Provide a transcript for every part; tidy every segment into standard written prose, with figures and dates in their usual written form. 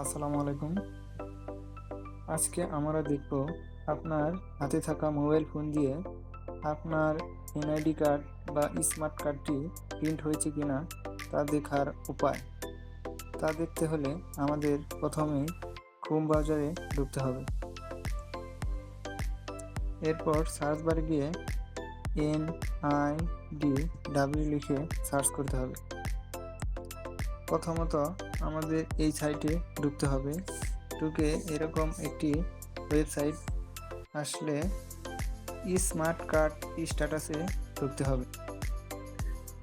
আসসালামু আলাইকুম। আজকে আমরা দেখব আপনার হাতে থাকা মোবাইল ফোন দিয়ে আপনার এনআইডি কার্ড বা স্মার্ট কার্ডটি প্রিন্ট হয়েছে কিনা তা দেখার উপায়। তা দেখতে হলে আমাদের প্রথমেই ক্রোম ব্রাউজারে ঢুকতে হবে। এরপর সার্চ বারে গিয়ে NIDW লিখে সার্চ করতে হবে। প্রথমত আমাদের এই সাইটে ঢুকতে হবে। ঢুকে এরকম একটি ওয়েবসাইট আসলে স্মার্ট কার্ড স্ট্যাটাসে ঢুকতে হবে।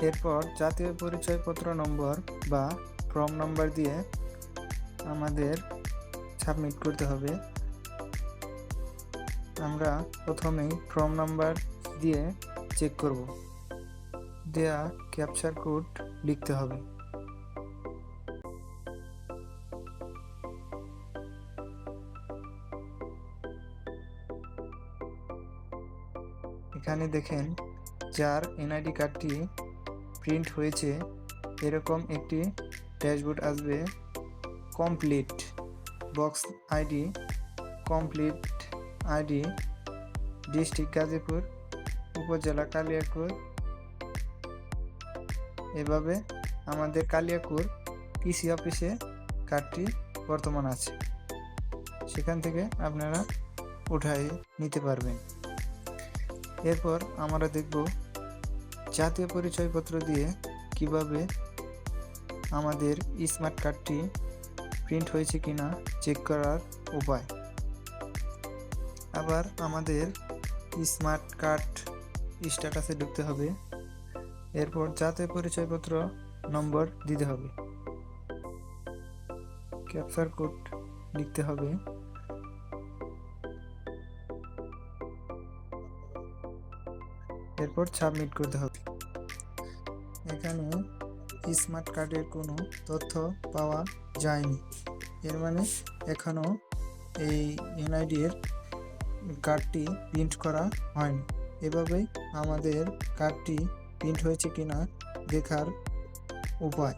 এরপর জাতীয় পরিচয়পত্র নম্বর বা ফর্ম নম্বর দিয়ে আমাদের সাবমিট করতে হবে। আমরা প্রথমেই ফর্ম নাম্বার দিয়ে চেক করব। দেয়া ক্যাপচার কোড লিখতে হবে। এখানে দেখেন যার এনআইডি কার্ডটি প্রিন্ট হয়েছে এরকম একটি ড্যাশবোর্ড আসবে। Complete box ID, complete ID, district Gazipur, উপজেলা কালিয়াকৈর। এভাবে আমাদের কালিয়াকৈর পিসি অফিসে কার্ডটি বর্তমান আছে, সেখান থেকে আপনারা উঠাই নিতে পারবেন। এরপর আমরা দেখব জাতীয় পরিচয়পত্র দিয়ে কিভাবে আমাদের স্মার্ট কার্ডটি প্রিন্ট হয়েছে কিনা চেক করার উপায়। আবার আমাদের স্মার্ট কার্ড স্ট্যাটাসে ঢুকতে হবে। এরপর জাতীয় পরিচয়পত্র নম্বর দিতে হবে, ক্যাপচার কোড লিখতে হবে। এরপর সাবমিট করতে হবে। এখানে স্মার্ট কার্ডের কোনো তথ্য পাওয়া যায়নি, এর মানে এখনও এই এনআইডি এর কার্ডটি প্রিন্ট করা হয়নি। এভাবেই আমাদের কার্ডটি প্রিন্ট হয়েছে কিনা দেখার উপায়।